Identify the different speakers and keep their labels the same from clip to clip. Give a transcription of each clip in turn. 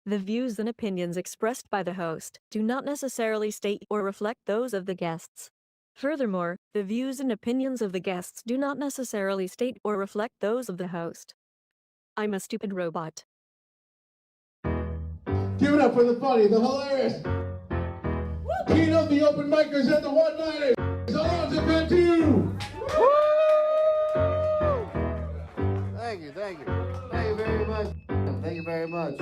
Speaker 1: The views and opinions expressed by the host do not necessarily state or reflect those of the guests. Furthermore, the views and opinions of the guests do not necessarily state or reflect those of the host. I'm a stupid robot.
Speaker 2: Give it up for the funny, the hilarious. King of the open micers and the one-liners, Alonzo Cantu.
Speaker 3: Thank you. Thank you very much. Thank you very much.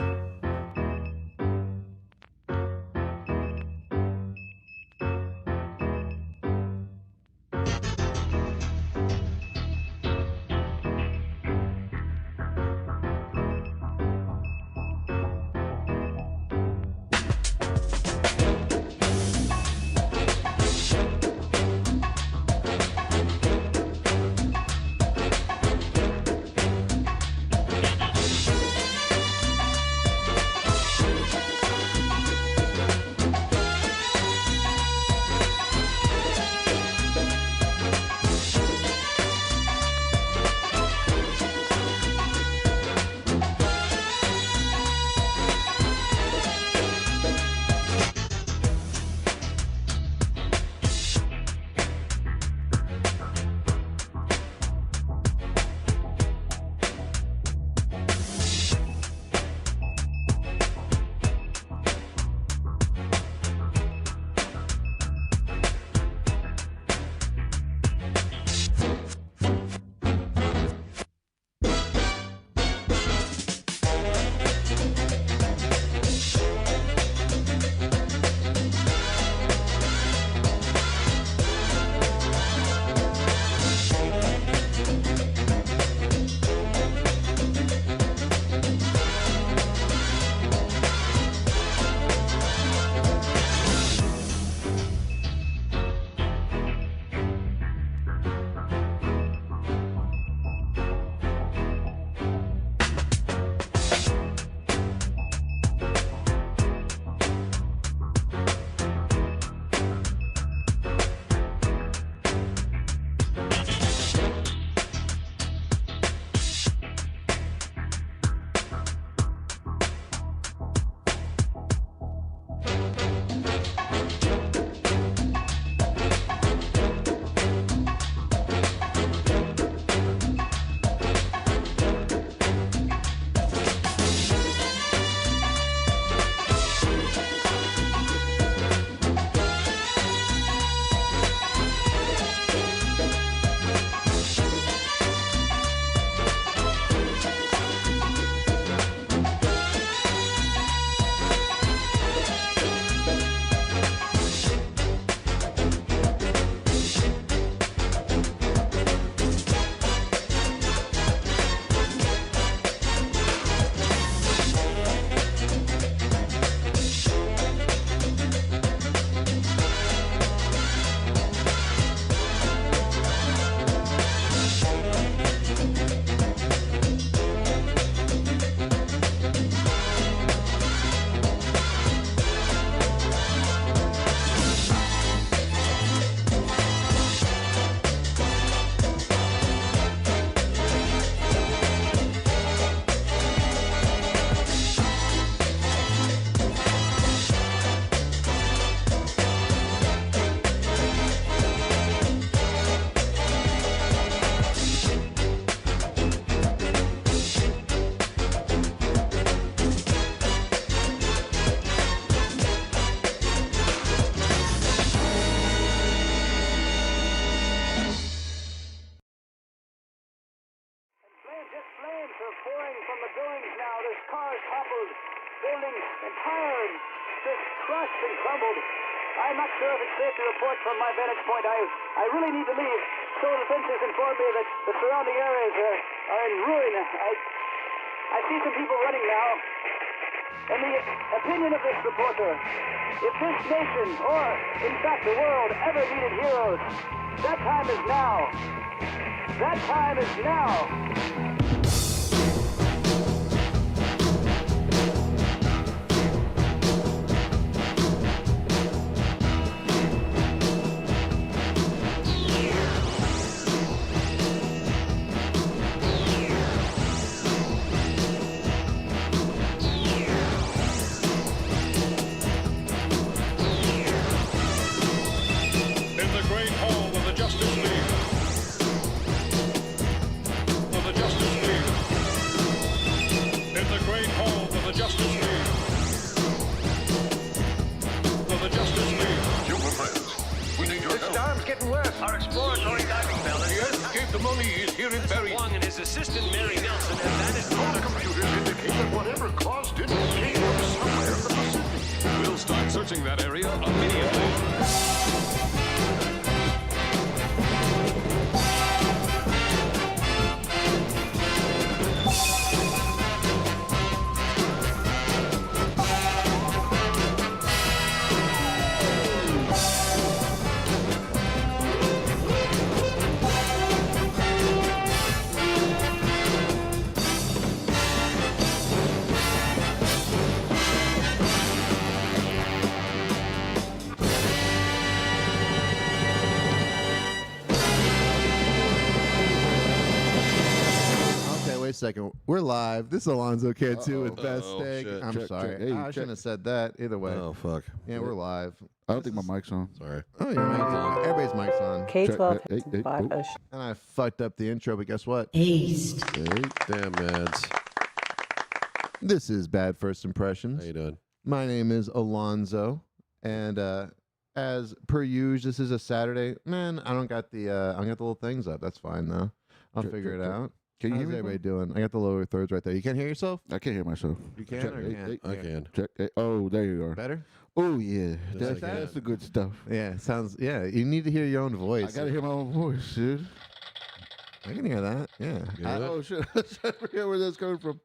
Speaker 4: Flames are pouring from the buildings now. There's cars toppled, buildings entirely just crushed and crumbled. I'm not sure if it's safe to report from my vantage point. I really need to leave. Civil Defense has informed me that the surrounding areas are in ruin. I see some people running now. In the opinion of this reporter, if this nation, or in fact the world, ever needed heroes, that time is now. That time is now.
Speaker 5: in the great hall of the Justice League. For the Justice League.
Speaker 6: Human friends, we need your help.
Speaker 7: Storm's getting worse. Our exploratory diving bell is
Speaker 6: Yes, Cape the Mummy is here in Barry.
Speaker 7: Wong and his assistant Mary Nelson have vanished.
Speaker 6: Our computers indicate that whatever caused it came from somewhere in the Pacific.
Speaker 5: We'll start searching that area immediately.
Speaker 8: Okay, wait a second. We're live. This is Alonzo Cantu with Best
Speaker 9: Uh-oh,
Speaker 8: Steak.
Speaker 9: shit.
Speaker 8: I'm
Speaker 9: Check,
Speaker 8: sorry.
Speaker 9: check. Hey,
Speaker 8: I
Speaker 9: check.
Speaker 8: shouldn't have said that. Either way.
Speaker 9: Oh, fuck.
Speaker 8: Yeah, we're live.
Speaker 9: I don't think my mic's on.
Speaker 5: Sorry.
Speaker 8: Oh, your mic's on. Everybody's mic's on.
Speaker 10: K12
Speaker 9: Check. Hey,
Speaker 10: 5
Speaker 9: oh.
Speaker 8: And I fucked up the intro, but guess what?
Speaker 9: Hey,
Speaker 5: Damn, Mads.
Speaker 8: This is Bad First
Speaker 5: How
Speaker 8: Impressions.
Speaker 5: you doing?
Speaker 8: My name is Alonzo, and as per usual, this is a Saturday. Man, I don't got the little things up. That's fine though. I'll
Speaker 9: Check,
Speaker 8: figure
Speaker 9: check,
Speaker 8: it
Speaker 9: check.
Speaker 8: out.
Speaker 9: Can you
Speaker 8: How's
Speaker 9: hear me?
Speaker 8: everybody doing? I got the lower thirds right there. You can't hear yourself?
Speaker 9: I can't hear myself.
Speaker 8: You can
Speaker 9: Check.
Speaker 8: or
Speaker 9: Hey,
Speaker 8: can't?
Speaker 9: hey,
Speaker 5: I can.
Speaker 9: Check. Hey. Oh, there you are.
Speaker 8: Better?
Speaker 9: Oh, yeah.
Speaker 5: That's
Speaker 9: That's
Speaker 5: good.
Speaker 9: the good stuff.
Speaker 8: Yeah, sounds. Yeah, you need to hear your own voice.
Speaker 9: I got to hear my own voice, dude.
Speaker 8: I can hear that. Yeah.
Speaker 5: You hear that?
Speaker 9: Oh, shit. I forget where that's coming from.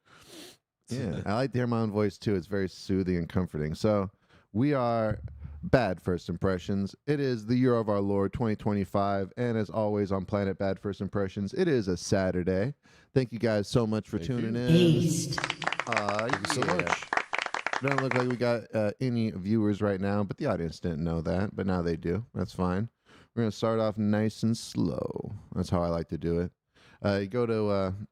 Speaker 8: Yeah, I like to hear my own voice too. It's very soothing and comforting. So we are Bad First Impressions. It is the year of our Lord 2025, and as always on Planet Bad First Impressions, it is a Saturday. Thank you guys so much for tuning in.
Speaker 5: Thank you so much.
Speaker 8: Doesn't look like we got any viewers right now, but the audience didn't know that, but now they do. That's fine. We're gonna start off nice and slow. That's how I like to do it. You go to,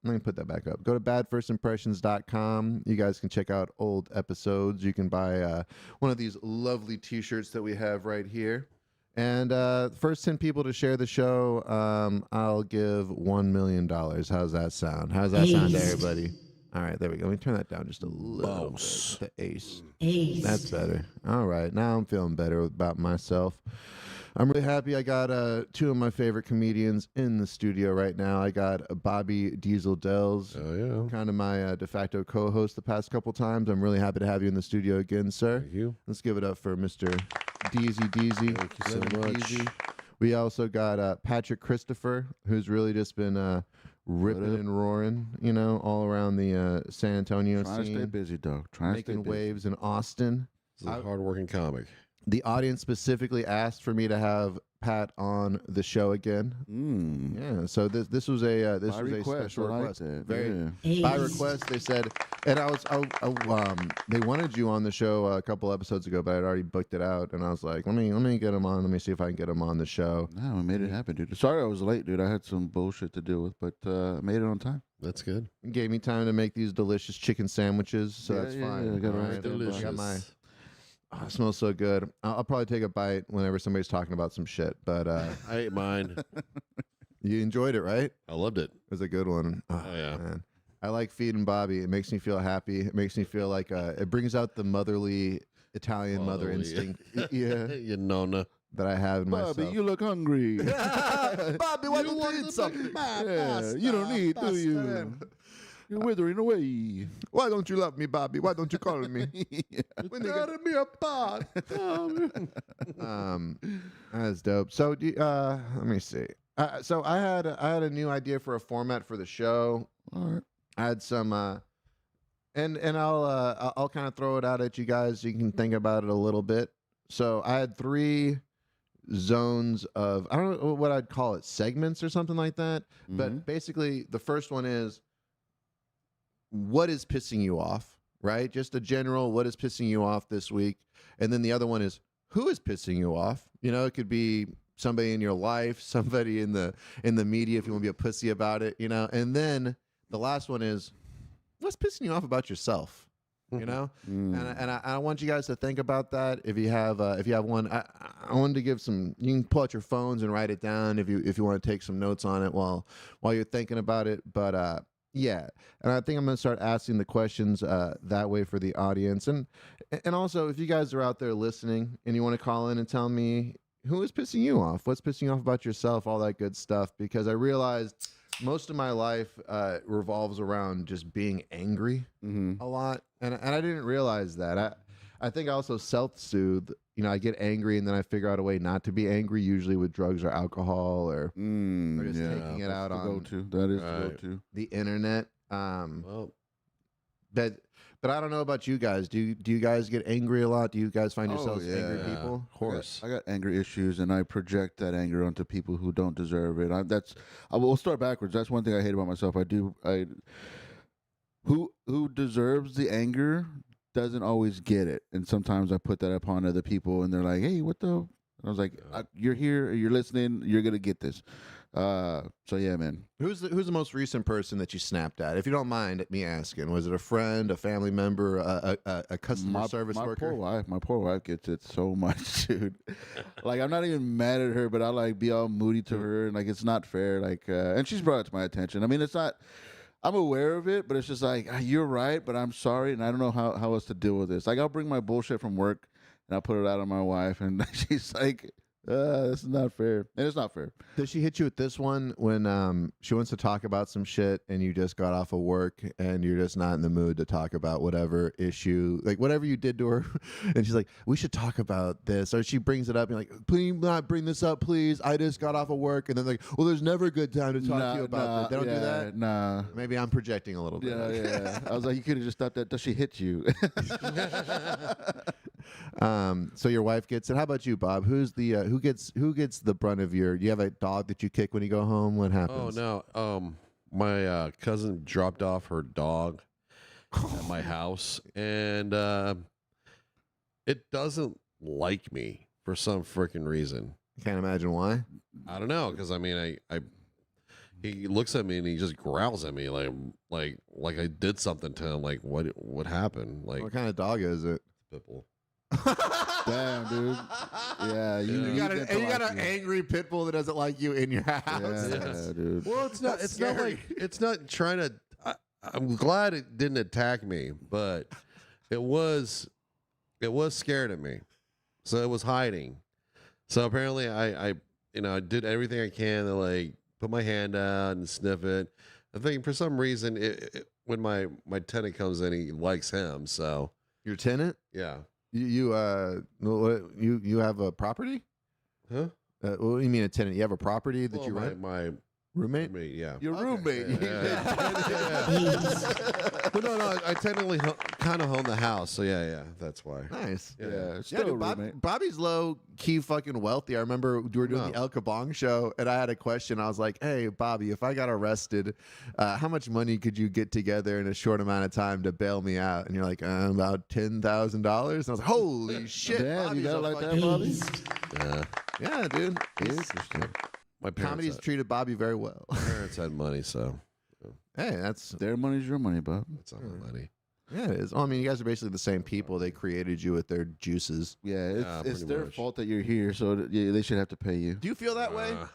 Speaker 8: let me put that back up. Go to badfirstimpressions.com. You guys can check out old episodes. You can buy one of these lovely t-shirts that we have right here. And first 10 people to share the show, I'll give $1 million. How's that sound? How's that sound to everybody? All right, there we go. Let me turn that down just a little bit. The ace. That's better. All right, now I'm feeling better about myself. I'm really happy. I got two of my favorite comedians in the studio right now. I got Bobby Diesel Dells,
Speaker 5: Oh, yeah.
Speaker 8: kind of my de facto co-host the past couple times. I'm really happy to have you in the studio again, sir.
Speaker 5: Thank you.
Speaker 8: Let's give it up for Mr. Deezy Deezy.
Speaker 5: Thank you so
Speaker 8: Living
Speaker 5: much.
Speaker 8: Deezy. We also got Patrick Christopher, who's really just been ripping
Speaker 9: up?
Speaker 8: and roaring, you know, all around the San Antonio
Speaker 9: Trying to stay
Speaker 8: scene,
Speaker 9: busy, dog. Trying to stay
Speaker 8: making
Speaker 9: busy.
Speaker 8: waves in Austin.
Speaker 5: This is a hardworking comic.
Speaker 8: The audience specifically asked for me to have Pat on the show again. Yeah, so this was a
Speaker 9: By request,
Speaker 8: special
Speaker 9: I like
Speaker 8: request.
Speaker 9: that.
Speaker 8: Very
Speaker 9: Yeah.
Speaker 8: by request. They said, and they wanted you on the show a couple episodes ago, but I'd already booked it out, and I was like, let me get him on. Let me see if I can get him on the show.
Speaker 9: No, we made it happen, dude. Sorry I was late, dude. I had some bullshit to deal with, but I made it on time.
Speaker 5: That's good.
Speaker 8: Gave me time to make these delicious chicken sandwiches, so
Speaker 9: Yeah,
Speaker 8: that's
Speaker 9: yeah,
Speaker 8: fine.
Speaker 9: yeah, I got
Speaker 8: All
Speaker 9: it
Speaker 8: right,
Speaker 9: right
Speaker 8: then,
Speaker 9: there,
Speaker 8: I got my.
Speaker 5: Delicious.
Speaker 8: Oh, it smells so good. I'll probably take a bite whenever somebody's talking about some shit. But
Speaker 5: I ate mine.
Speaker 8: you enjoyed it, right?
Speaker 5: I loved it.
Speaker 8: It was a good one. Oh,
Speaker 5: yeah.
Speaker 8: Man. I like feeding Bobby. It makes me feel happy. It makes me feel like it brings out the motherly Italian mother
Speaker 5: Motherly.
Speaker 8: instinct. Yeah,
Speaker 5: You nonna.
Speaker 8: that I have in myself.
Speaker 9: Bobby, you look hungry.
Speaker 8: Bobby, why don't you eat something?
Speaker 9: Yeah, you don't need, do you? You're withering away.
Speaker 8: Why don't you love me, Bobby? Why don't you call me?
Speaker 9: Tear me apart.
Speaker 8: That's dope. So, let me see. So I had a new idea for a format for the show.
Speaker 9: All right.
Speaker 8: I had some, and I'll kind of throw it out at you guys. So you can think about it a little bit. So I had 3 zones of, I don't know what I'd call it, segments or something like that. But basically, the first one is, what is pissing you off, right? Just a general, what is pissing you off this week? And then the other one is, who is pissing you off? You know, it could be somebody in your life, somebody in the media, if you want to be a pussy about it, you know. And then the last one is, what's pissing you off about yourself? You know, and I want you guys to think about that. If you have one, I wanted to give some. You can pull out your phones and write it down if you want to take some notes on it while you're thinking about it. But Yeah, and I think I'm gonna start asking the questions that way for the audience, and also if you guys are out there listening and you want to call in and tell me who is pissing you off, what's pissing you off about yourself, all that good stuff, because I realized most of my life revolves around just being angry a lot, and I didn't realize that. I think I also self-soothe. You know, I get angry and then I figure out a way not to be angry, usually with drugs or alcohol or just taking it out on
Speaker 9: that is the go-to.
Speaker 8: the internet.
Speaker 5: Well,
Speaker 8: but I don't know about you guys. Do you guys get angry a lot? Do you guys find yourselves
Speaker 9: yeah,
Speaker 8: angry people?
Speaker 5: of course.
Speaker 9: I got anger issues, and I project that anger onto people who don't deserve it. I will start backwards. That's one thing I hate about myself. Who deserves the anger doesn't always get it, and sometimes I put that upon other people, and they're like, "Hey, what the?" And I was like, "You're here, you're listening, you're gonna get this." So yeah, man.
Speaker 8: Who's the most recent person that you snapped at? If you don't mind me asking, was it a friend, a family member, a customer service worker?
Speaker 9: My poor wife gets it so much, dude. Like, I'm not even mad at her, but I like be all moody to her, and like it's not fair. Like, and she's brought it to my attention. I mean, it's not. I'm aware of it, but it's just like, you're right, but I'm sorry, and I don't know how else to deal with this. Like, I'll bring my bullshit from work, and I'll put it out on my wife, and she's like, this is not fair. And it's not fair.
Speaker 8: Does she hit you with this one when she wants to talk about some shit and you just got off of work and you're just not in the mood to talk about whatever issue, like whatever you did to her, and she's like, we should talk about this, or she brings it up and you're like, please not bring this up, please, I just got off of work, and then like, well, there's never a good time to talk to you about that. They don't do that?
Speaker 9: Nah.
Speaker 8: Maybe I'm projecting a little bit.
Speaker 9: Yeah. I was like, you could have just stopped that. Does she hit you?
Speaker 8: So your wife gets it. How about you, Bob? Who gets the brunt of your? You have a dog that you kick when you go home? What happens?
Speaker 5: Oh no. My cousin dropped off her dog at my house, and it doesn't like me for some freaking reason.
Speaker 8: Can't imagine why.
Speaker 5: I don't know, because I mean, he looks at me and he just growls at me like I did something to him. Like what happened? Like,
Speaker 8: What kind of dog is it?
Speaker 5: Pitbull.
Speaker 9: Damn, dude. Yeah, you
Speaker 8: got an angry pit bull that doesn't like you in your house.
Speaker 9: Yeah, dude.
Speaker 5: Well, it's not. It's not like it's not trying to. I'm glad it didn't attack me, but it was scared of me, so it was hiding. So apparently, I did everything I can to like put my hand out and sniff it. I think for some reason, when my tenant comes in, he likes him. So
Speaker 8: Your tenant?
Speaker 5: yeah.
Speaker 8: You have a property?
Speaker 5: Huh?
Speaker 8: What do you mean a tenant? You have a property that
Speaker 5: Well,
Speaker 8: you rent?
Speaker 5: my
Speaker 8: Roommate?
Speaker 5: roommate, yeah.
Speaker 9: Your roommate.
Speaker 5: But no, I technically kind of own the house, so yeah, that's why.
Speaker 8: Nice.
Speaker 9: Yeah,
Speaker 8: Yeah,
Speaker 9: still
Speaker 8: dude,
Speaker 9: a roommate.
Speaker 8: Bobby's low key fucking wealthy. I remember we were doing the El Kabong show, and I had a question. I was like, "Hey, Bobby, if I got arrested, how much money could you get together in a short amount of time to bail me out?" And you're like, "About $10,000." And I was like, "Holy shit!"
Speaker 9: Damn,
Speaker 8: Bobby's
Speaker 9: you got
Speaker 8: a
Speaker 9: it like
Speaker 8: fucking
Speaker 9: that, Bobby?
Speaker 8: beast.
Speaker 5: Yeah.
Speaker 8: Yeah, dude.
Speaker 9: Interesting.
Speaker 5: My parents
Speaker 8: Comedy's treated Bobby very well.
Speaker 5: my parents had money, so
Speaker 8: Hey, that's
Speaker 9: Their money's your money, Bob.
Speaker 5: that's not my money.
Speaker 8: yeah, it is. Well, I mean, you guys are basically the same people. They created you with their juices.
Speaker 9: Yeah,
Speaker 5: Yeah,
Speaker 9: it's
Speaker 5: pretty
Speaker 9: their
Speaker 5: much.
Speaker 9: fault that you're here, so they should have to pay you.
Speaker 8: Do you feel that way
Speaker 5: Uh,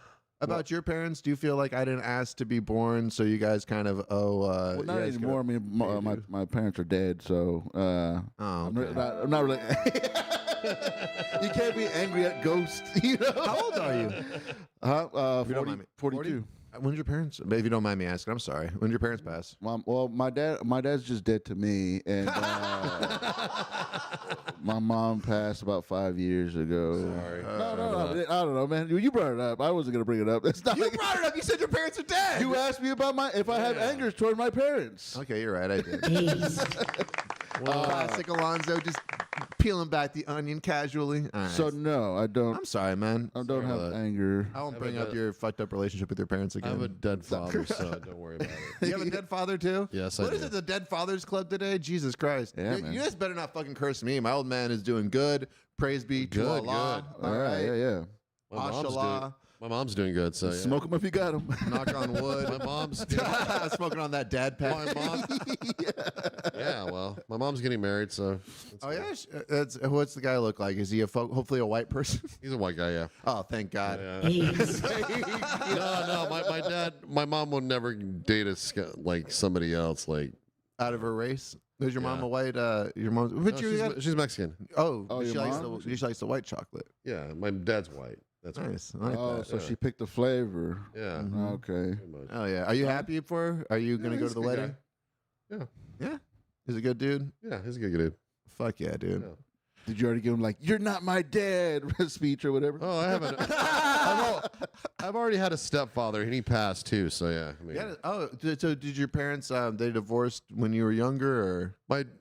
Speaker 8: about your parents? Do you feel like I didn't ask to be born, so you guys kind of owe?
Speaker 9: Well,
Speaker 8: you
Speaker 9: not
Speaker 8: guys
Speaker 9: anymore. I
Speaker 8: gotta
Speaker 9: mean,
Speaker 8: pay
Speaker 9: my,
Speaker 8: dues?
Speaker 9: my parents are dead, so
Speaker 8: Oh,
Speaker 9: I'm
Speaker 8: okay.
Speaker 9: not really. You can't be angry at ghosts, you know.
Speaker 8: How old are you?
Speaker 9: Huh?
Speaker 8: If you don't mind me.
Speaker 9: 42.
Speaker 8: When's your parents? If you don't mind me asking, I'm sorry. When did your parents pass?
Speaker 9: My dad's just dead to me, and my mom passed about 5 years ago.
Speaker 5: Sorry.
Speaker 9: No, I don't know, man. You brought it up. I wasn't gonna bring it up. It's not
Speaker 8: You
Speaker 9: like-
Speaker 8: brought it up. You said your parents are dead.
Speaker 9: You asked me about if I have anger toward my parents.
Speaker 8: Okay, you're right. I did. Classic Alonzo, just peeling back the onion casually. All right.
Speaker 9: So no, I don't.
Speaker 8: I'm sorry, man.
Speaker 9: I don't have anger.
Speaker 8: I won't
Speaker 5: I
Speaker 8: bring
Speaker 5: have
Speaker 8: up
Speaker 5: a-
Speaker 8: your fucked up relationship with your parents
Speaker 5: I
Speaker 8: again.
Speaker 5: have a dead father, so don't worry about it.
Speaker 8: You have a dead father too?
Speaker 5: Yes, I
Speaker 8: What is
Speaker 5: do.
Speaker 8: it, the Dead Fathers Club today? Jesus Christ.
Speaker 9: Yeah,
Speaker 8: you
Speaker 9: man.
Speaker 8: guys better not fucking curse me. My old man is doing good. Praise be to
Speaker 5: Good,
Speaker 8: Allah.
Speaker 5: good.
Speaker 8: All right.
Speaker 9: Yeah.
Speaker 5: My mom's
Speaker 8: Mashallah.
Speaker 5: My mom's doing good. So yeah.
Speaker 9: Smoke them if you got them.
Speaker 8: Knock on wood.
Speaker 5: My mom's
Speaker 8: Smoking on that dad pack.
Speaker 5: my mom. Yeah, well, my mom's getting married, so
Speaker 8: Oh yeah, what's the guy look like? Is he hopefully a white person?
Speaker 5: he's a white guy. Yeah.
Speaker 8: Oh, thank God.
Speaker 5: No, my mom will never date like somebody else. Like,
Speaker 8: Out of her race. Is your mom
Speaker 5: Yeah.
Speaker 8: a white? Your mom?
Speaker 5: no, she's Mexican.
Speaker 8: Oh,
Speaker 9: Oh,
Speaker 8: she
Speaker 9: your
Speaker 8: likes
Speaker 9: mom?
Speaker 8: she likes the white chocolate.
Speaker 5: Yeah, my dad's white. That's right.
Speaker 8: Nice. I like
Speaker 9: Oh,
Speaker 8: that.
Speaker 9: so she picked the flavor.
Speaker 5: Yeah.
Speaker 9: Okay.
Speaker 5: Pretty much.
Speaker 8: Oh yeah. Are you happy for her? Are you gonna go
Speaker 5: he's
Speaker 8: to
Speaker 5: a
Speaker 8: the
Speaker 5: good
Speaker 8: wedding?
Speaker 5: guy.
Speaker 8: Yeah. He's a good dude.
Speaker 5: Yeah, he's a good dude.
Speaker 8: Fuck yeah, dude.
Speaker 5: Yeah.
Speaker 9: Did you already give him like "You're not my dad" speech or whatever?
Speaker 5: Oh, I haven't. I've already had a stepfather, and he passed too. So yeah. I mean,
Speaker 8: Yeah. Oh, so did your parents? They divorced when you were younger, or?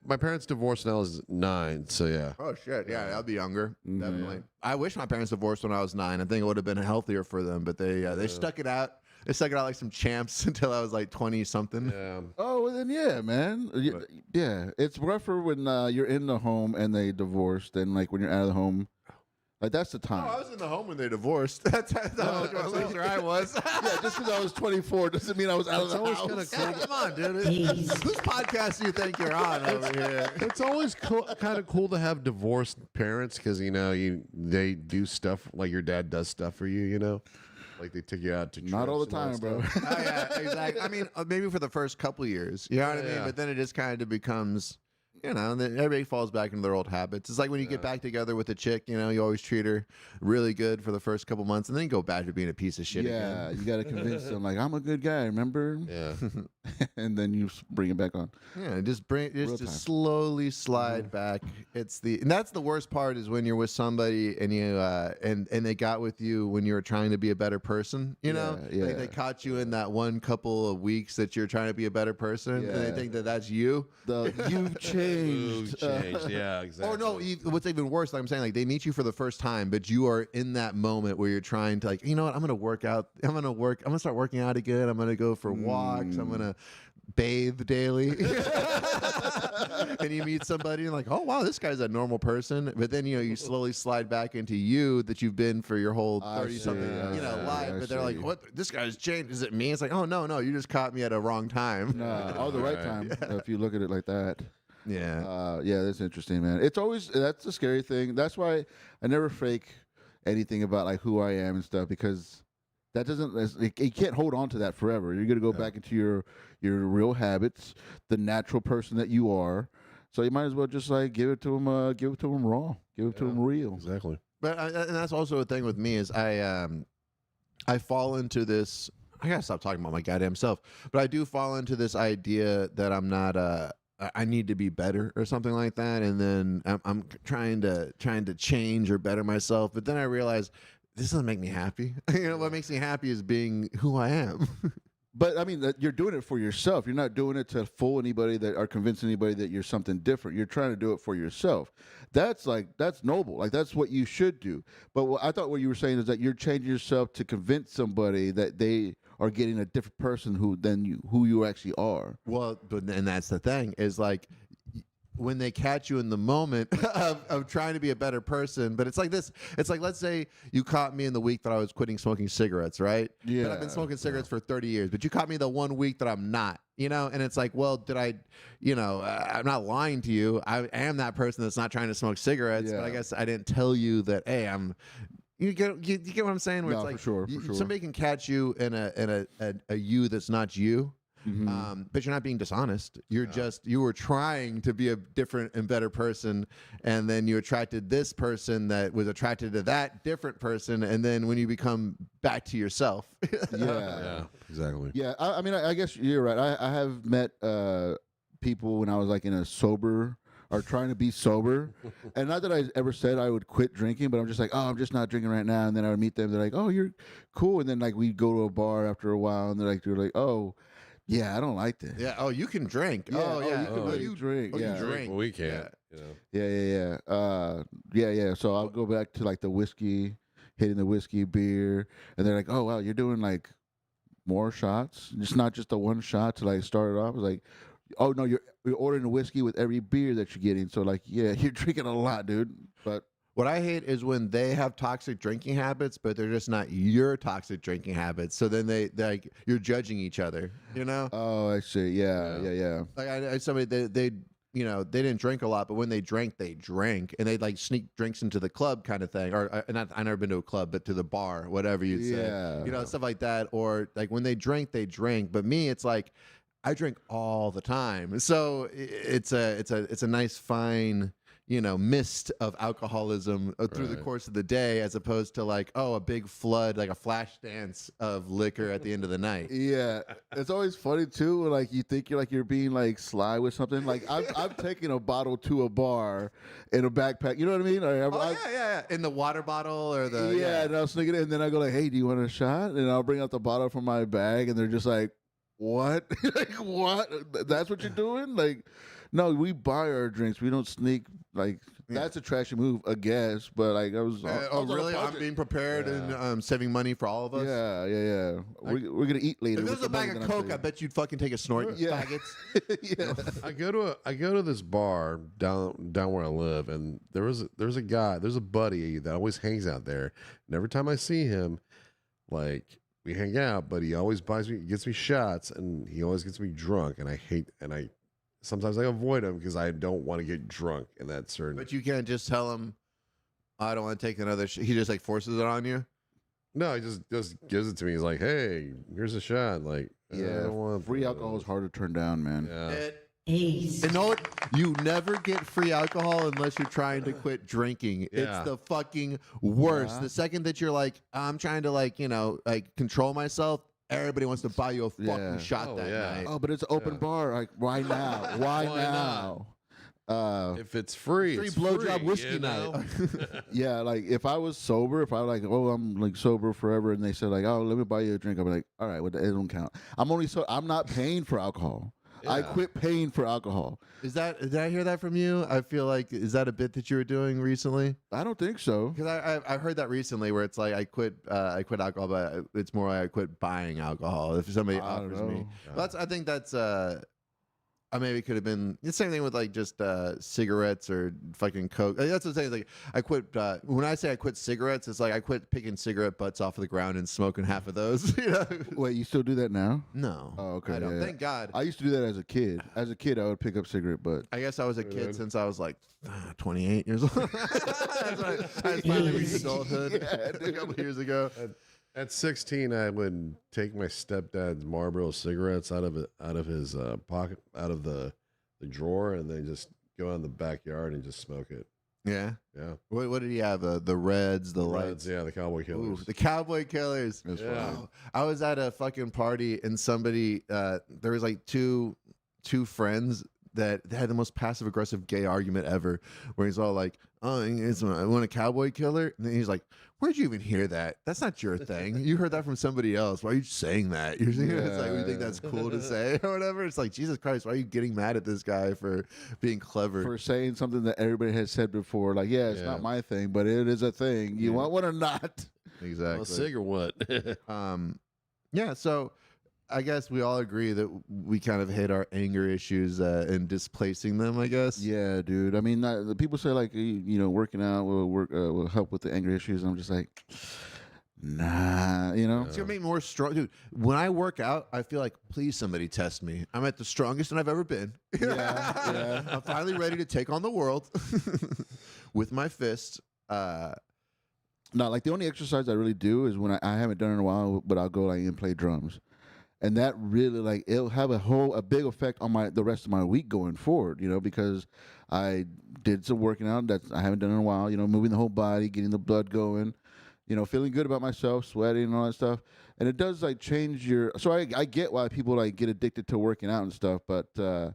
Speaker 5: my parents divorced when I was 9. So yeah.
Speaker 8: Oh shit! Yeah, I'll be younger.
Speaker 9: Mhm.
Speaker 8: Definitely. I wish my parents divorced when I was 9. I think it would have been healthier for them, but they stuck it out. They stuck it out like some champs until I was like 20 something.
Speaker 5: Yeah.
Speaker 9: Oh, well then, yeah, man. Yeah, it's rougher when you're in the home and they divorce than like when you're out of the home. Like that's the
Speaker 8: Oh,
Speaker 9: time.
Speaker 8: I was in the home when they divorced. That's how much of a loser I was.
Speaker 9: Yeah, just because I was 24 doesn't mean I was out of the house.
Speaker 8: Yeah, come on, dude. Whose podcast do you think you're on over here?
Speaker 5: It's always kind of cool to have divorced parents because they do stuff like your dad does stuff for you. Like they take you out to
Speaker 9: Not all the
Speaker 5: trips and
Speaker 9: time, bro.
Speaker 5: stuff.
Speaker 8: Oh, yeah, exactly. I mean, maybe for the first couple years, you know what I mean?
Speaker 5: Yeah.
Speaker 8: But then it just kind of becomes, then everybody falls back into their old habits. It's like when you get back together with a chick, you always treat her really good for the first couple months, and then you go back to being a piece of shit
Speaker 9: Yeah,
Speaker 8: again.
Speaker 9: you got to convince them like I'm a good guy, remember?
Speaker 5: Yeah.
Speaker 9: And then you bring it back on.
Speaker 8: Yeah, just
Speaker 9: Real time.
Speaker 8: slowly slide back. And that's the worst part is when you're with somebody and you and they got with you when you were trying to be a better person. Like
Speaker 9: yeah.
Speaker 8: they caught you in that one couple of weeks that you're trying to be a better person, and they
Speaker 9: Yeah.
Speaker 8: think that that's you.
Speaker 9: You've changed.
Speaker 5: Yeah, exactly.
Speaker 8: Or no, what's even worse, like I'm saying, like they meet you for the first time, but you are in that moment where you're trying to like, you know what, I'm gonna work out. I'm gonna start working out again. I'm gonna go for walks. I'm gonna bathe daily. And you meet somebody and like, oh wow, this guy's a normal person. But then you slowly slide back into you that you've been for your whole 30 something life. But they're like, what? This guy's changed. Is it me? It's like, oh no, you just caught me at a wrong time.
Speaker 9: The right time. If you look at it like that.
Speaker 8: Yeah.
Speaker 9: Yeah, that's interesting, man. That's a scary thing. That's why I never fake anything about like who I am and stuff because that you can't hold on to that forever. You're gonna go back into your real habits, the natural person that you are. So you might as well just like give it to them raw, give it to them real.
Speaker 5: Exactly.
Speaker 8: But and that's also a thing with me is I fall into this. I gotta stop talking about my goddamn self. But I do fall into this idea that I'm not I need to be better or something like that, and then I'm trying to change or better myself. But then I realize this doesn't make me happy. What makes me happy is being who I am.
Speaker 9: But I mean, you're doing it for yourself. You're not doing it to fool anybody or convince anybody that you're something different. You're trying to do it for yourself. That's noble. Like that's what you should do. But I thought what you were saying is that you're changing yourself to convince somebody that they are getting a different person who you actually are.
Speaker 8: Well, and that's the thing is like when they catch you in the moment of trying to be a better person. But it's like this. It's like, let's say you caught me in the week that I was quitting smoking cigarettes, right?
Speaker 9: Yeah.
Speaker 8: But I've been smoking cigarettes for 30 years, but you caught me the one week that I'm not, and it's like, well, did I, I'm not lying to you. I am that person that's not trying to smoke cigarettes, but I guess I didn't tell you that, hey, you get what I'm saying? Where
Speaker 9: No,
Speaker 8: it's like,
Speaker 9: for sure.
Speaker 8: Somebody can catch you in a you that's not you.
Speaker 9: Mm-hmm.
Speaker 8: But you're not being dishonest. You were trying to be a different and better person, and then you attracted this person that was attracted to that different person, and then when you become back to yourself.
Speaker 5: Yeah, exactly.
Speaker 9: Yeah, I mean, I guess you're right. I have met people when I was like in a sober or trying to be sober, and not that I ever said I would quit drinking, but I'm just like, oh, I'm just not drinking right now, and then I would meet them. They're like, oh, you're cool, and then like we'd go to a bar after a while, and they're like, oh. Yeah, I don't like this.
Speaker 8: Yeah. Oh, you can drink.
Speaker 9: Yeah,
Speaker 8: Oh, yeah.
Speaker 9: you can really drink.
Speaker 8: You
Speaker 9: Yeah.
Speaker 8: drink.
Speaker 5: Well, we can't.
Speaker 9: Yeah. So I'll go back to like the whiskey, hitting the whiskey, beer, and they're like, "Oh wow, you're doing like more shots. It's not just a one shot to like start it off." I was like, "Oh no, you're ordering the whiskey with every beer that you're getting." So like, yeah, you're drinking a lot, dude. But
Speaker 8: What I hate is when they have toxic drinking habits, but they're just not your toxic drinking habits. So then they like you're judging each other. You know?
Speaker 9: Oh, I see. Yeah.
Speaker 8: Like I somebody they you know they didn't drink a lot, but when they drank, and they'd like sneak drinks into the club kind of thing. Or not, I never been to a club, but to the bar, whatever you'd say.
Speaker 9: Yeah.
Speaker 8: You know, stuff like that. Or like when they drank, they drank. But me, it's like I drink all the time, so it's a nice fine mist of alcoholism through the course of the day, as opposed to like a big flood, like a flash dance of liquor at the end of the night.
Speaker 9: Yeah, it's always funny too when like you think you're being like sly with something. Like I'm taking a bottle to a bar in a backpack. You know what I mean?
Speaker 8: Yeah. In the water bottle or the
Speaker 9: and I'll sneak it in, and then I go like, "Hey, do you want a shot?" And I'll bring out the bottle from my bag, and they're just like, "What? Like what? That's what you're doing?" Like, no, we buy our drinks. We don't sneak. Like that's a trashy move, I guess. But like I was.
Speaker 8: Really? I'm being prepared and saving money for all of us.
Speaker 9: Yeah. We're gonna eat later.
Speaker 8: If there's a bag of Coke, I bet you'd fucking take a snort.
Speaker 9: Yeah.
Speaker 8: Faggots.
Speaker 5: I go to this bar down where I live, and there's a buddy that always hangs out there. And every time I see him, like we hang out, but he always gets me shots, and he always gets me drunk, and I sometimes I avoid him because I don't want to get drunk in that certain.
Speaker 8: But you can't just tell him, I don't want to take another. He just like forces it on you.
Speaker 5: No, he just gives it to me. He's like, "Hey, here's a shot." Like, I don't want
Speaker 9: free alcohol is hard to turn down, man.
Speaker 5: Yeah.
Speaker 8: You know what? You never get free alcohol unless you're trying to quit drinking.
Speaker 5: Yeah.
Speaker 8: It's the fucking worst.
Speaker 9: Yeah.
Speaker 8: The second that you're like, I'm trying to like control myself, everybody wants to buy you a fucking shot that night.
Speaker 9: Oh, but it's an open bar. Like, why now? Why now?
Speaker 5: If it's free,
Speaker 8: Free
Speaker 5: it's
Speaker 8: blowjob
Speaker 5: free,
Speaker 8: whiskey
Speaker 5: you know?
Speaker 8: night.
Speaker 9: Yeah, like if I was sober, if I like, I'm like sober forever, and they said like, let me buy you a drink, I'd be like, all right, well, it don't count. I'm not paying for alcohol. I quit paying for alcohol.
Speaker 8: Did I hear that from you? I feel like, is that a bit that you were doing recently?
Speaker 9: I don't think so.
Speaker 8: Because I heard that recently, where it's like I quit alcohol, but it's more like I quit buying alcohol if somebody offers me. I think that's maybe it could have been the same thing with like just cigarettes or fucking Coke. That's what I'm saying. Like I quit. When I say I quit cigarettes, it's like I quit picking cigarette butts off of the ground and smoking half of those. You know?
Speaker 9: Wait, you still do that now?
Speaker 8: No.
Speaker 9: Oh, okay.
Speaker 8: I don't. Thank God.
Speaker 9: I used to do that as a kid. As a kid, I would pick up cigarette butts.
Speaker 8: I guess I was a kid since I was like 28 years old. I finally reached adulthood a couple years ago.
Speaker 5: At 16, I would take my stepdad's Marlboro cigarettes out of his pocket, out of the drawer, and then just go out in the backyard and just smoke it.
Speaker 8: Yeah.
Speaker 5: Yeah.
Speaker 8: What did he have? The Reds, the lights.
Speaker 5: Yeah, the Cowboy Killers.
Speaker 8: Ooh, the Cowboy Killers.
Speaker 5: Wow.
Speaker 8: I was at a fucking party, and somebody there was like two friends that had the most passive aggressive gay argument ever, where he's all like, "Oh, I want a cowboy killer," and then he's like, "Where'd you even hear that? That's not your thing. You heard that from somebody else. Why are you saying that? You're saying it's like, you think that's cool to say or whatever." It's like, Jesus Christ, why are you getting mad at this guy for being clever,
Speaker 9: for saying something that everybody has said before? Like, it's not my thing, but it is a thing. You want one or not?
Speaker 8: Exactly.
Speaker 5: Well, cig or what?
Speaker 8: Yeah. So I guess we all agree that we kind of hate our anger issues and displacing them, I guess.
Speaker 9: Yeah, dude. I mean, the people say like, working out will help with the anger issues. I'm just like, nah,
Speaker 8: It's gonna make me more strong, dude. When I work out, I feel like, please, somebody test me. I'm at the strongest I've ever been.
Speaker 9: Yeah.
Speaker 8: I'm finally ready to take on the world with my fists.
Speaker 9: No, like the only exercise I really do is when I haven't done it in a while, but I'll go like and play drums. And that really, like, it'll have a big effect on the rest of my week going forward, because I did some working out that I haven't done in a while, moving the whole body, getting the blood going, feeling good about myself, sweating and all that stuff. And it does, like, change so I get why people, like, get addicted to working out and stuff, but, nah,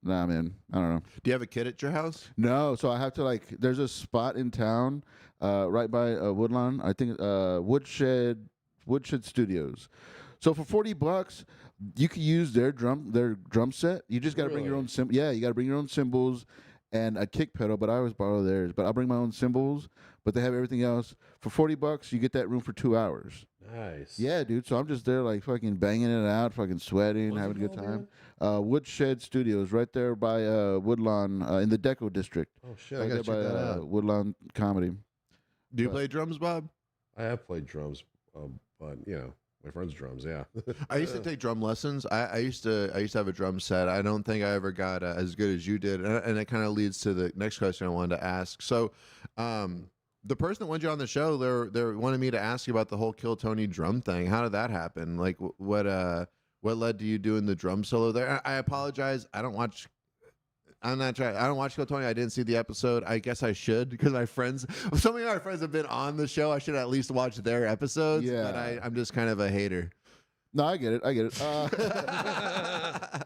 Speaker 9: man, I don't know.
Speaker 8: Do you have a kid at your house?
Speaker 9: No, so I have to, like, there's a spot in town right by Woodlawn, I think, Woodshed Studios. So for $40, you can use their drum set. You just got to bring your own cymbals. Yeah, you got to bring your own cymbals and a kick pedal. But I always borrow theirs. But I'll bring my own cymbals. But they have everything else for $40. You get that room for 2 hours.
Speaker 5: Nice.
Speaker 9: Yeah, dude. So I'm just there, like fucking banging it out, fucking sweating,
Speaker 5: What's
Speaker 9: having
Speaker 5: it
Speaker 9: a good
Speaker 5: called
Speaker 9: time. Woodshed Studios, right there by Woodlawn, in the Deco District.
Speaker 5: Oh shit,
Speaker 9: Right
Speaker 5: I gotta
Speaker 9: there
Speaker 5: check
Speaker 9: by
Speaker 5: that out.
Speaker 9: Woodlawn Comedy.
Speaker 8: Do you
Speaker 9: But-
Speaker 8: play drums, Bob?
Speaker 5: I have played drums, but my friend's drums. Yeah.
Speaker 8: I used to take drum lessons. I used to have a drum set. I don't think I ever got as good as you did, and it kind of leads to the next question I wanted to ask. So, the person that wanted you on the show, they wanted me to ask you about the whole Kill Tony drum thing. How did that happen? Like, what led to you doing the drum solo there? I apologize. I don't watch. I'm not trying. I don't watch Kill Tony. I didn't see the episode. I guess I should because some of our friends have been on the show. I should at least watch their episodes.
Speaker 9: Yeah.
Speaker 8: But I'm just kind of a hater.
Speaker 9: No, I get it.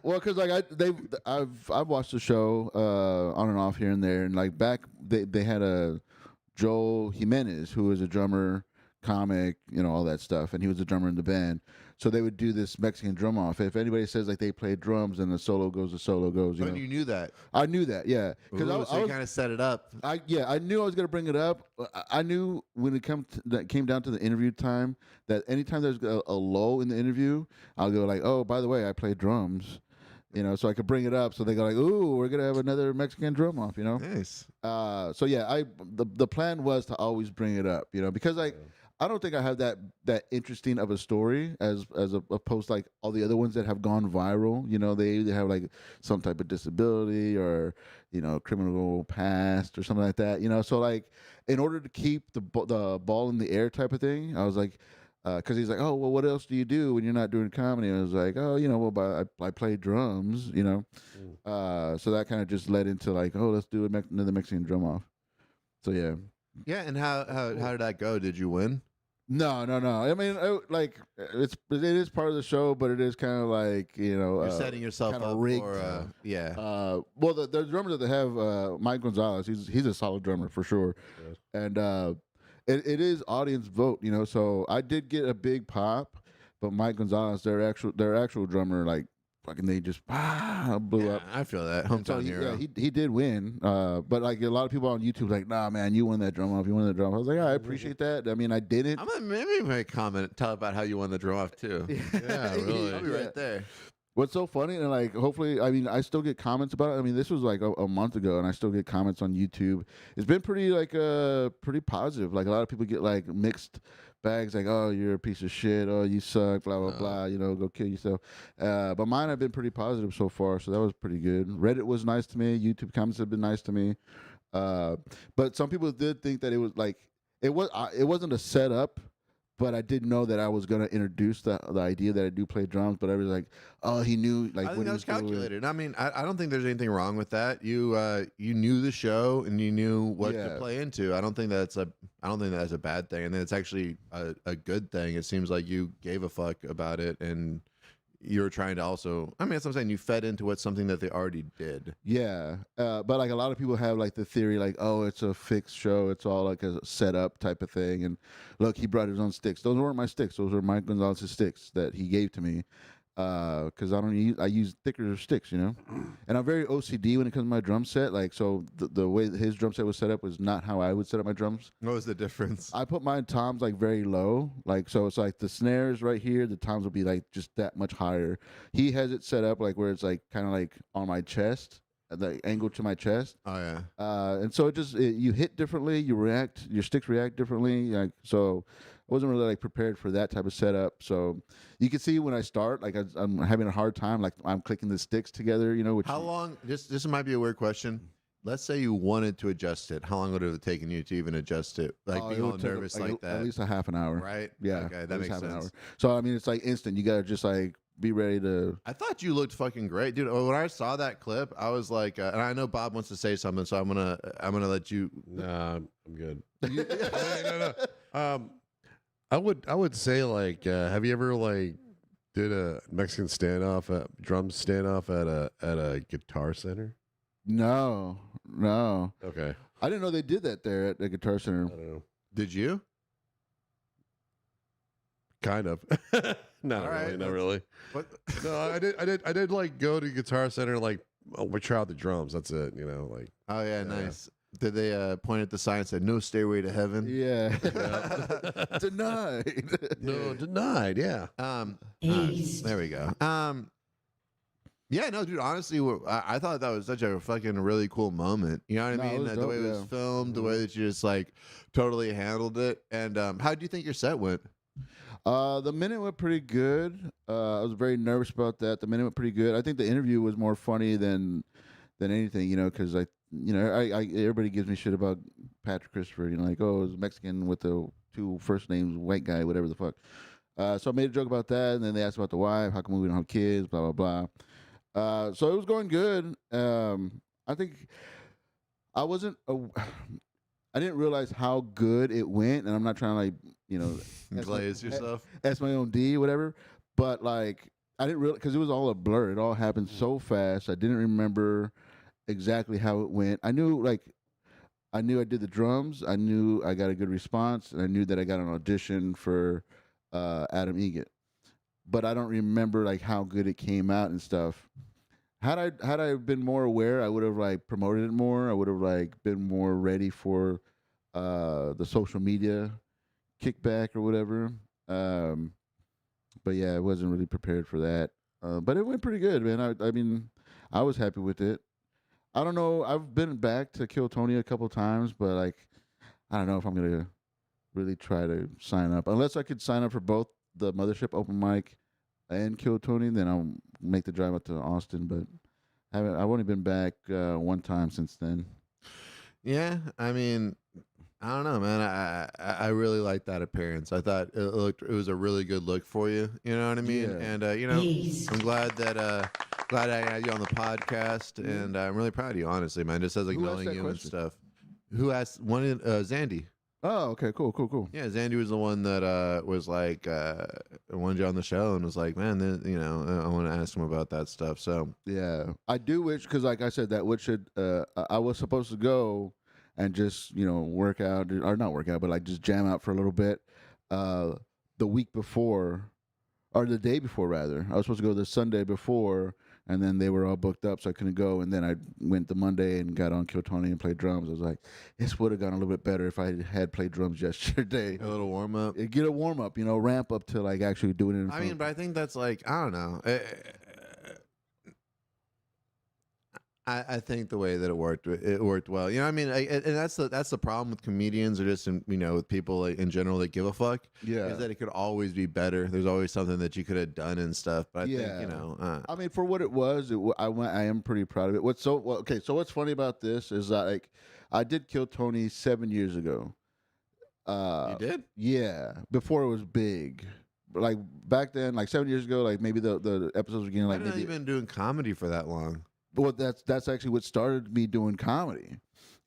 Speaker 9: Well, because like I've watched the show on and off here and there, and like back they had a Joel Jimenez who was a drummer, comic, all that stuff, and he was a drummer in the band. So they would do this Mexican drum off. If anybody says like they play drums and the solo goes.
Speaker 8: When you knew that,
Speaker 9: I knew that, yeah, because
Speaker 8: so you kind of set it up.
Speaker 9: I knew I was gonna bring it up. I knew when it came down to the interview time that anytime there's a lull in the interview, I'll go like, oh, by the way, I play drums, so I could bring it up. So they go like, ooh, we're gonna have another Mexican drum off,
Speaker 8: Nice.
Speaker 9: So yeah, the plan was to always bring it up, because like. I don't think I have that interesting of a story as opposed to like all the other ones that have gone viral. They either have like some type of disability or criminal past or something like that. So like in order to keep the ball in the air type of thing, I was like, because he's like, oh well, what else do you do when you're not doing comedy? And I was like, oh I play drums. So that kind of just led into like, oh, let's do another Mexican drum off. So yeah.
Speaker 8: Yeah, and how did that go? Did you win?
Speaker 9: No. I mean, it is part of the show, but it is kind of like
Speaker 8: You're setting yourself
Speaker 9: kinda
Speaker 8: up
Speaker 9: rigged.
Speaker 8: for yeah.
Speaker 9: Well, the drummer that they have, Mike Gonzalez, he's a solid drummer for sure, and it is audience vote, So I did get a big pop, but Mike Gonzalez, their actual drummer, like fucking they just blew up.
Speaker 8: I feel that
Speaker 9: And so
Speaker 8: hometown hero.
Speaker 9: he did win, but like a lot of people on YouTube like, nah, man, you won that drum off. You won the drum. I was like, I appreciate that. I mean, I didn't.
Speaker 8: I'm gonna maybe make a comment, tell about how you won the drum off too.
Speaker 5: Yeah, really.
Speaker 8: I'll be right there.
Speaker 9: What's so funny, and like hopefully, I mean, I still get comments about it. I mean, this was like a month ago, and I still get comments on YouTube. It's been pretty pretty positive. Like a lot of people get like mixed bags, like, oh, you're a piece of shit, oh, you suck, blah blah blah, go kill yourself. But mine have been pretty positive so far, so that was pretty good. Reddit was nice to me. YouTube comments have been nice to me. But some people did think that it was like it wasn't a setup. But I didn't know that I was gonna introduce the idea that I do play drums. But I was like, oh, he knew like
Speaker 8: I think
Speaker 9: when
Speaker 8: that
Speaker 9: he
Speaker 8: was
Speaker 9: doing it.
Speaker 8: calculated. I mean, I don't think there's anything wrong with that. You knew the show and you knew what to
Speaker 9: Yeah.
Speaker 8: play into. I don't think that's a bad thing, and it's actually a good thing. It seems like you gave a fuck about it, and you're trying to also. I mean, that's what I'm saying. You fed into what's something that they already did.
Speaker 9: Yeah, but like a lot of people have like the theory, like, oh, it's a fixed show. It's all like a setup type of thing. And look, he brought his own sticks. Those weren't my sticks. Those were Mike Gonzalez's sticks that he gave to me. Because I use thicker sticks, and I'm very OCD when it comes to my drum set. Like, so the way his drum set was set up was not how I would set up my drums.
Speaker 8: What was the difference?
Speaker 9: I put my toms like very low, like so it's like the snares right here, the toms will be like just that much higher. He has it set up like where it's like kind of like on my chest, the angle to my chest.
Speaker 8: Oh yeah.
Speaker 9: And so you hit differently, your sticks react differently. Like, so I wasn't really like prepared for that type of setup. So you can see when I start, like I'm having a hard time, like I'm clicking the sticks together, which
Speaker 8: How long? This might be a weird question. Let's say you wanted to adjust it. How long would it have taken you to even adjust it? Like
Speaker 9: it
Speaker 8: being all
Speaker 9: would take,
Speaker 8: nervous
Speaker 9: like,
Speaker 8: like that,
Speaker 9: At least a half an hour.
Speaker 8: right?
Speaker 9: Yeah.
Speaker 8: Okay,
Speaker 9: at
Speaker 8: that
Speaker 9: least
Speaker 8: makes
Speaker 9: half an
Speaker 8: sense.
Speaker 9: hour. So I mean, it's like instant. You gotta just like be ready to.
Speaker 8: I thought you looked fucking great, dude. When I saw that clip, I was like, and I know Bob wants to say something, so I'm gonna let you.
Speaker 5: Nah, I'm good. No. I would say like, have you ever like did a Mexican drum standoff at a guitar center?
Speaker 9: No.
Speaker 5: Okay,
Speaker 9: I didn't know they did that there at the Guitar
Speaker 5: I
Speaker 9: Center.
Speaker 5: don't know.
Speaker 8: Did you?
Speaker 5: Kind of. Not
Speaker 8: All
Speaker 5: really.
Speaker 8: right,
Speaker 5: Not really.
Speaker 8: What?
Speaker 5: No, I did like go to Guitar Center like we try out the drums. That's it. Like.
Speaker 8: Oh yeah, nice. Did they point at the sign and said no stairway to heaven?
Speaker 9: Yeah. Denied.
Speaker 5: No, denied. Yeah.
Speaker 8: There we go. Yeah, no, dude. Honestly, I thought that was such a fucking really cool moment. You know what I mean?
Speaker 9: was
Speaker 8: The
Speaker 9: dope,
Speaker 8: way it was
Speaker 9: yeah.
Speaker 8: filmed, the way that you just like totally handled it. And how do you think your set went?
Speaker 9: The minute went pretty good. I was very nervous about that. The minute went pretty good. I think the interview was more funny than anything, because I everybody gives me shit about Patrick Christopher, like, oh, it's Mexican with the 2 first names, white guy, whatever the fuck. So I made a joke about that, and then they asked about the wife, how come we don't have kids, blah blah blah. So it was going good. I think I wasn't. I didn't realize how good it went, and I'm not trying to
Speaker 8: Glaze yourself.
Speaker 9: That's my own D, whatever. But like, I didn't really, because it was all a blur. It all happened so fast. I didn't remember exactly how it went. I knew I did the drums. I knew I got a good response, and I knew that I got an audition for Adam Egget. But I don't remember like how good it came out and stuff. Had I been more aware, I would have like promoted it more. I would have like been more ready for the social media kickback or whatever. But yeah, I wasn't really prepared for that. But it went pretty good, man. I mean, I was happy with it. I don't know. I've been back to Kill Tony a couple times, but like, I don't know if I'm gonna really try to sign up. Unless I could sign up for both the Mothership open mic and Kill Tony, then I'll make the drive up to Austin. But I've only been back one time since then.
Speaker 8: Yeah, I mean, I don't know, man. I really liked that appearance. I thought it was a really good look for you. You know what I mean?
Speaker 9: Yeah.
Speaker 8: And I'm glad that glad I had you on the podcast, and I'm really proud of you, honestly, man. Just as like
Speaker 9: Who asked
Speaker 8: knowing
Speaker 9: that
Speaker 8: you
Speaker 9: question?
Speaker 8: and stuff. Who asked one? Zandy.
Speaker 9: Oh, okay, cool.
Speaker 8: Yeah, Zandy was the one that was like wanted you on the show and was like, man, I want to ask him about that stuff. So
Speaker 9: Yeah, I do wish, because like I said, that would should I was supposed to go and just work out, or not work out, but like just jam out for a little bit the week before, or the day before rather. I was supposed to go the Sunday before, and then they were all booked up, so I couldn't go. And then I went the Monday and got on Kill Tony and played drums. I was like, this would have gone a little bit better if I had played drums yesterday.
Speaker 8: a little warm up.
Speaker 9: Get a warm up, ramp up to like actually doing it.
Speaker 8: I mean, but I think that's like, I don't know. I think the way that it worked well. You know what I mean? And that's the problem with comedians, or just with people in general that give a fuck.
Speaker 9: Yeah.
Speaker 8: Is that it could always be better. There's always something that you could have done and stuff. But I
Speaker 9: Yeah.
Speaker 8: think
Speaker 9: I mean, for what it was, I am pretty proud of it. So what's funny about this is that like I did Kill Tony 7 years ago.
Speaker 8: you did.
Speaker 9: Yeah, before it was big. But like back then, like 7 years ago, like maybe the episodes were getting
Speaker 8: I
Speaker 9: like
Speaker 8: didn't know
Speaker 9: maybe.
Speaker 8: you've been doing comedy for that long.
Speaker 9: Well, that's actually what started me doing comedy,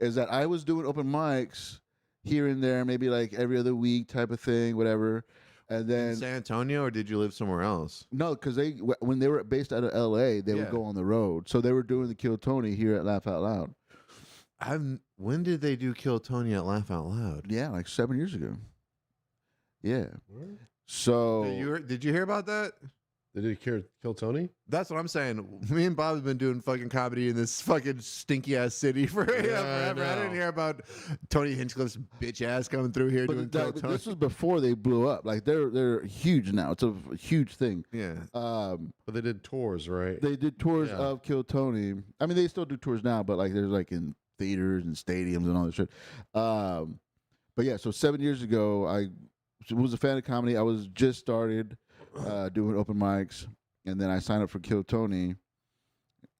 Speaker 9: is that I was doing open mics here and there, maybe like every other week type of thing, whatever. And
Speaker 8: In
Speaker 9: then
Speaker 8: San Antonio, or did you live somewhere else?
Speaker 9: no, because when they were based out of L.A., they
Speaker 8: Yeah.
Speaker 9: would go on the road, so they were doing the Kill Tony here at Laugh Out Loud.
Speaker 8: When did they do Kill Tony at Laugh Out Loud?
Speaker 9: Yeah, like 7 years ago. Yeah. So
Speaker 8: Did you hear about that?
Speaker 5: Did he kill Tony?
Speaker 8: That's what I'm saying. Me and Bob have been doing fucking comedy in this fucking stinky ass city for forever. I didn't hear about Tony Hinchcliffe's bitch ass coming through here doing Kill
Speaker 9: but
Speaker 8: Tony.
Speaker 9: this was before they blew up. Like they're huge now. It's a huge thing.
Speaker 8: Yeah.
Speaker 5: But they did tours, right?
Speaker 9: They did tours
Speaker 5: Yeah.
Speaker 9: of Kill Tony. I mean, they still do tours now, but like there's like in theaters and stadiums and all that shit. But yeah, so 7 years ago, I was a fan of comedy. I was just started doing open mics, and then I signed up for Kill Tony.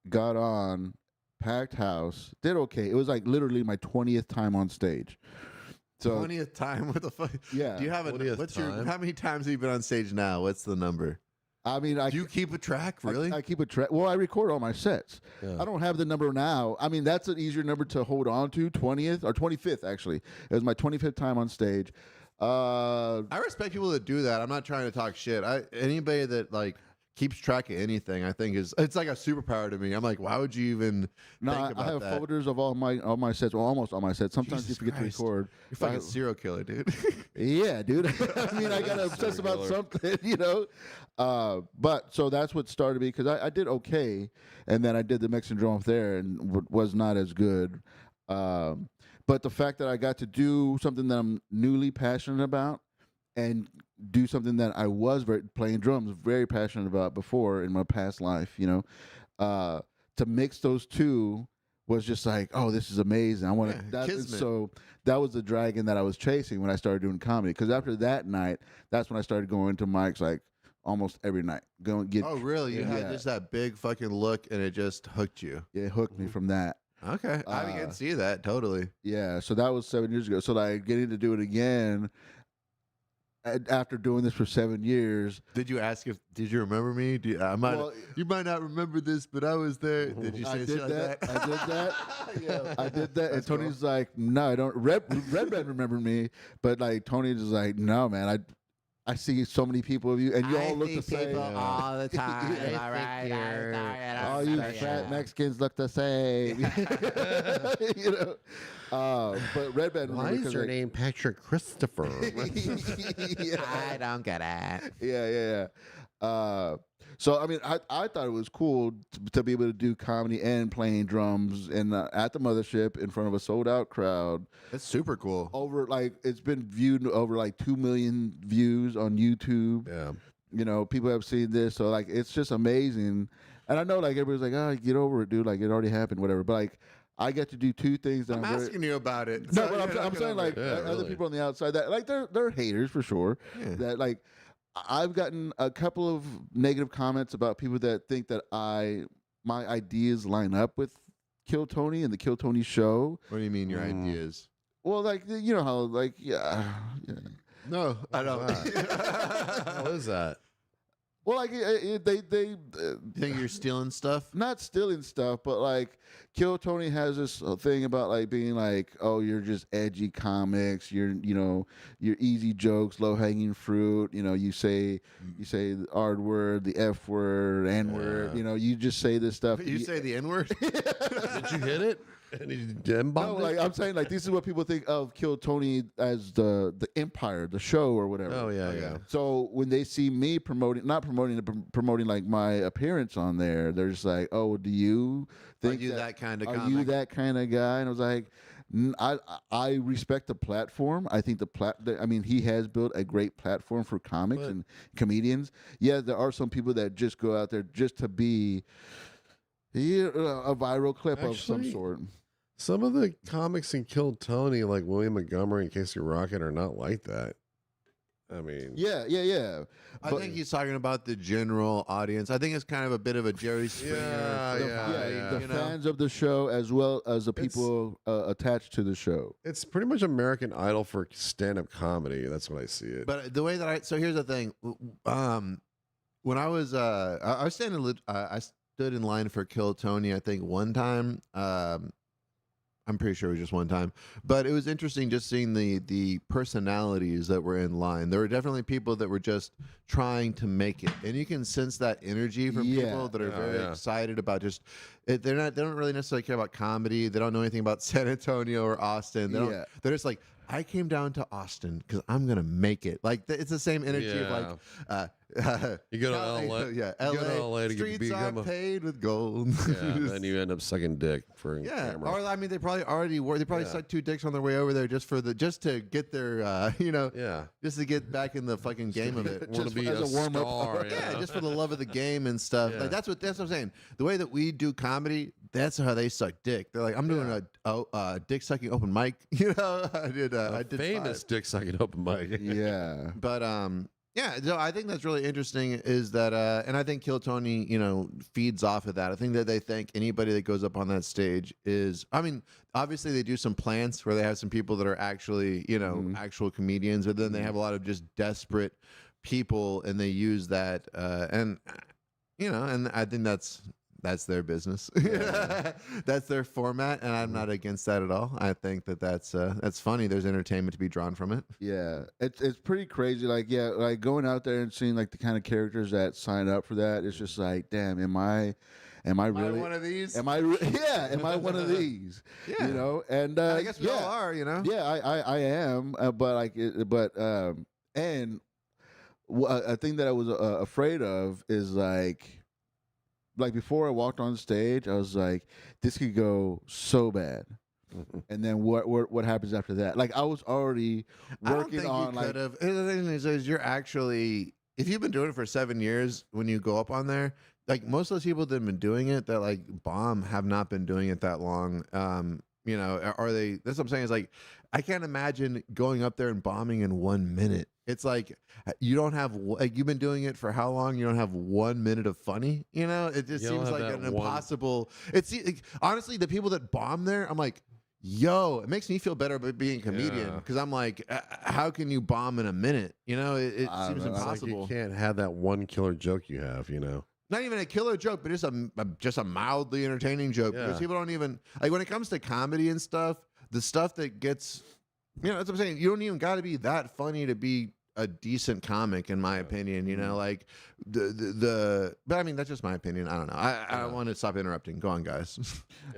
Speaker 9: Got on, packed house, did okay. It was like literally my 20th time on stage. So
Speaker 8: 20th time? What the fuck?
Speaker 9: Yeah.
Speaker 8: Do you have
Speaker 5: 20th time?
Speaker 8: how many times have you been on stage now? What's the number?
Speaker 9: I mean,
Speaker 8: Do you keep a track, really?
Speaker 9: I keep a track. Well, I record all my sets.
Speaker 5: Yeah.
Speaker 9: I don't have the number now. I mean, that's an easier number to hold on to. 20th or 25th, actually. It was my 25th time on stage.
Speaker 8: I respect people that do that. I'm not trying to talk shit. Anybody that like keeps track of anything, I think it's like a superpower to me. I'm like, why would you even
Speaker 9: No,
Speaker 8: think
Speaker 9: I
Speaker 8: about
Speaker 9: have
Speaker 8: that?
Speaker 9: folders of all my sets, well, almost all my sets. Sometimes
Speaker 8: Jesus
Speaker 9: you forget
Speaker 8: Christ.
Speaker 9: to record.
Speaker 8: You're fucking serial killer, dude.
Speaker 9: Yeah, dude. I mean, I got to obsess about something, you know. But so that's what started me because I did okay, and then I did the Mexican drum off there and was not as good. But the fact that I got to do something that I'm newly passionate about, and do something that I was playing drums very passionate about before in my past life, you know, to mix those two was just like, oh, this is amazing. I want to.
Speaker 8: Kismet.
Speaker 9: So that was the dragon that I was chasing when I started doing comedy. Because after that night, that's when I started going to mics like almost every night. Go and get.
Speaker 8: Oh, really? You had
Speaker 9: Yeah.
Speaker 8: just that big fucking look, and it just hooked you.
Speaker 9: Yeah, it hooked me from that.
Speaker 8: Okay, I can see that totally.
Speaker 9: Yeah, so that was 7 years ago. So like getting to do it again after doing this for 7 years.
Speaker 8: Did you ask if? Did you remember me? You might not remember this, but I was there. Did you say
Speaker 9: I did
Speaker 8: shit like
Speaker 9: that.
Speaker 8: that?
Speaker 9: I did that.
Speaker 8: Yeah.
Speaker 9: I did that. And
Speaker 8: That's cool.
Speaker 9: Tony's like, no, I don't. Red remembered me, but like Tony's just like, no, man, I see so many people of you, and you all look the same.
Speaker 8: all the time.
Speaker 9: Yeah.
Speaker 8: All right.
Speaker 9: All you fat Mexicans look the same. You know. But Red Band.
Speaker 5: Why is your name Patrick Christopher?
Speaker 8: I don't get it.
Speaker 9: Yeah. So I mean, I thought it was cool to be able to do comedy and playing drums and at the mothership in front of a sold out crowd.
Speaker 8: That's super cool.
Speaker 9: Over like it's been viewed over like 2 million views on YouTube.
Speaker 5: Yeah.
Speaker 9: You know, people have seen this, so like it's just amazing. And I know like everybody's like, oh, get over it, dude. Like it already happened, whatever. But like I get to do two things that
Speaker 8: I'm
Speaker 9: I'm
Speaker 8: asking you about it.
Speaker 9: No,
Speaker 8: So
Speaker 9: but
Speaker 8: you're
Speaker 9: I'm
Speaker 8: not
Speaker 9: saying
Speaker 8: gonna-
Speaker 9: like
Speaker 5: Yeah,
Speaker 9: other
Speaker 5: really.
Speaker 9: people on the outside that like they're haters for sure.
Speaker 8: Yeah.
Speaker 9: That like I've gotten a couple of negative comments about people that think that my ideas line up with Kill Tony and the Kill Tony show.
Speaker 8: What do you mean your ideas?
Speaker 9: Well, like you know how like yeah.
Speaker 8: No, I don't.
Speaker 5: What is that?
Speaker 9: Well, like they
Speaker 8: think you're stealing stuff?
Speaker 9: not stealing stuff, but like Kill Tony has this thing about like being like, oh, you're just edgy comics, you're easy jokes, low hanging fruit. You know, you say the R word, the F word, N word.
Speaker 5: Yeah.
Speaker 9: You know, you just say this stuff.
Speaker 8: You say the N word?
Speaker 5: Did you hit it? And he didn't
Speaker 9: No, like I'm saying, like this is what people think of Kill Tony as the Empire, the show or whatever.
Speaker 5: Oh yeah.
Speaker 9: So when they see me promoting like my appearance on there, they're just like, "Oh, do you think
Speaker 8: Are you that kind of
Speaker 9: Are
Speaker 8: comic?
Speaker 9: you that kind of guy?" And I was like, I respect the platform. I think I mean, he has built a great platform for comics and comedians. Yeah, there are some people that just go out there just to be a viral clip of some
Speaker 5: Actually,
Speaker 9: sort.
Speaker 5: Some of the comics in Kill Tony, like William Montgomery and Casey Rocket, are not like that. I mean,
Speaker 9: Yeah.
Speaker 8: I
Speaker 9: But-
Speaker 8: think he's talking about the general audience. I think it's kind of a bit of a Jerry Springer.
Speaker 9: the
Speaker 8: you know?
Speaker 9: fans of the show as well as the people attached to the show.
Speaker 5: it's pretty much American Idol for stand-up comedy. That's what I see it.
Speaker 8: But the way that so here's the thing. When I was I was standing, I stood in line for Kill Tony. I think one time. I'm pretty sure it was just one time, but it was interesting just seeing the personalities that were in line. There were definitely people that were just trying to make it, and you can sense that energy from people that are very excited about just. They don't really necessarily care about comedy. They don't know anything about San Antonio or Austin. They're just like, I came down to Austin because I'm gonna make it. Like it's the same energy of like.
Speaker 5: You go to LA.
Speaker 8: Yeah,
Speaker 5: You go to
Speaker 8: LA.
Speaker 5: LA to
Speaker 8: Streets
Speaker 5: become
Speaker 8: are
Speaker 5: a-
Speaker 8: paved with gold.
Speaker 5: Yeah, then you end up sucking dick for
Speaker 8: Yeah,
Speaker 5: camera.
Speaker 8: or I mean, they probably already were. They probably sucked 2 dicks on their way over there just to get their,
Speaker 5: Yeah.
Speaker 8: just to get back in the fucking game of it.
Speaker 5: Want to be
Speaker 9: as
Speaker 5: a
Speaker 9: a warm-up.
Speaker 5: star.
Speaker 8: Yeah, just for the love of the game and stuff.
Speaker 5: Yeah.
Speaker 8: Like that's what I'm saying. The way that we do comedy, that's how they suck dick. They're like, I'm doing a dick sucking open mic. You know, I did
Speaker 5: famous
Speaker 8: 5.
Speaker 5: dick sucking open mic.
Speaker 9: Yeah.
Speaker 8: But yeah, so I think that's really interesting is that and I think Kill Tony, feeds off of that. I think that they think anybody that goes up on that stage is, I mean, obviously they do some plants where they have some people that are actually, actual comedians, but then they have a lot of just desperate people and they use that and I think that's that's their business. That's their format, and I'm not against that at all. I think that's funny. There's entertainment to be drawn from it.
Speaker 9: Yeah, it's pretty crazy. Like, yeah, like going out there and seeing like the kind of characters that sign up for that. It's just like, damn, am I really
Speaker 8: one of these?
Speaker 9: Am I? Am I one of these?
Speaker 8: Yeah.
Speaker 9: You know, and
Speaker 8: I guess we all are. You know.
Speaker 9: Yeah, I am. But like, and a thing that I was afraid of is like before I walked on stage, I was like, this could go so bad. And then what happens after that? Like, I was already working on like.
Speaker 8: The thing is you're actually, if you've been doing it for 7 years, when you go up on there, like most of those people that have been doing it that like bomb have not been doing it that long. You know, are they? That's what I'm saying. Is like, I can't imagine going up there and bombing in 1 minute. It's like you don't have like you've been doing it for how long? You don't have 1 minute of funny. You know, it just seems like an impossible. It's like, honestly, the people that bomb there, I'm like, yo, it makes me feel better about being a comedian because I'm like, how can you bomb in a minute? You know, it seems impossible.
Speaker 5: Like you can't have that one killer joke you have. You know.
Speaker 8: Not even a killer joke, but just a mildly entertaining joke.
Speaker 5: Yeah.
Speaker 8: Because people don't even like when it comes to comedy and stuff. The stuff that gets, you know, that's what I'm saying. You don't even got to be that funny to be a decent comic, in my opinion. You know, like but I mean, that's just my opinion. I don't know. I want to stop interrupting. Go on, guys.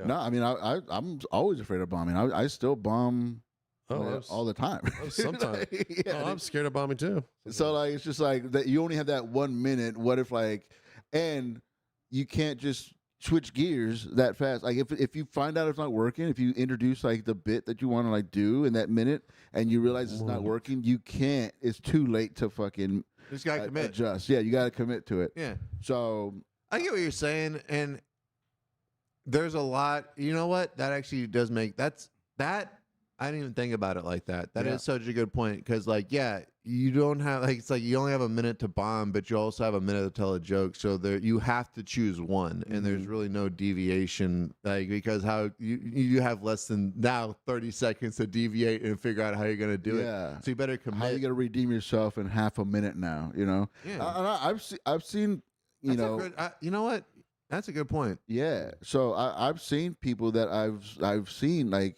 Speaker 9: No, I mean, I'm always afraid of bombing. I still bomb. All the time.
Speaker 5: Sometimes. I'm scared of bombing too.
Speaker 9: So like, it's just like that. You only have that 1 minute. What if like, and you can't just switch gears that fast. Like if you find out it's not working, if you introduce like the bit that you want to like do in that minute, and you realize it's not working, you can't. It's too late to fucking.
Speaker 8: Just gotta commit.
Speaker 9: Adjust. Yeah, you gotta commit to it.
Speaker 8: Yeah.
Speaker 9: So
Speaker 8: I get what you're saying, and there's a lot. You know what? That actually does make that. I didn't even think about it like that. That is such a good point because, like, yeah, you don't have like it's like you only have a minute to bomb, but you also have a minute to tell a joke. So there, you have to choose one, and there's really no deviation, like because how you have less than now 30 seconds to deviate and figure out how you're gonna do it. So you better commit.
Speaker 9: How you gonna redeem yourself in half a minute now? You know.
Speaker 8: Yeah.
Speaker 9: I've seen. You know.
Speaker 8: You know what? That's a good point.
Speaker 9: Yeah. So I've seen people that I've seen like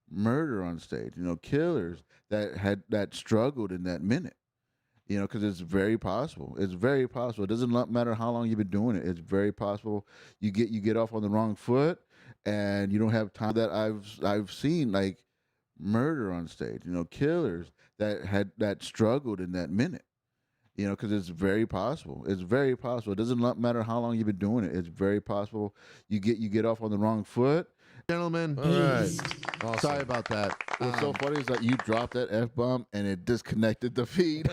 Speaker 9: murder on stage, you know, killers that struggled in that minute, you know, because it's very possible. It's very possible. It doesn't matter how long you've been doing it. It's very possible you get off on the wrong foot, and you don't have time. That I've seen like murder on stage, you know, killers that struggled in that minute. You know, because it's very possible. It's very possible. It doesn't matter how long you've been doing it. It's very possible you get off on the wrong foot.
Speaker 8: Gentlemen,
Speaker 5: all right.
Speaker 8: Awesome. Sorry about that.
Speaker 9: What's so funny is that you dropped that F-bomb and it disconnected the feed.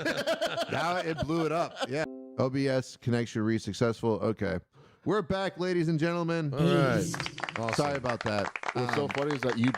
Speaker 8: Now it blew it up. Yeah. OBS connection successful. Okay. We're back, ladies and gentlemen.
Speaker 5: All right.
Speaker 8: Sorry about that.
Speaker 9: What's so funny is that you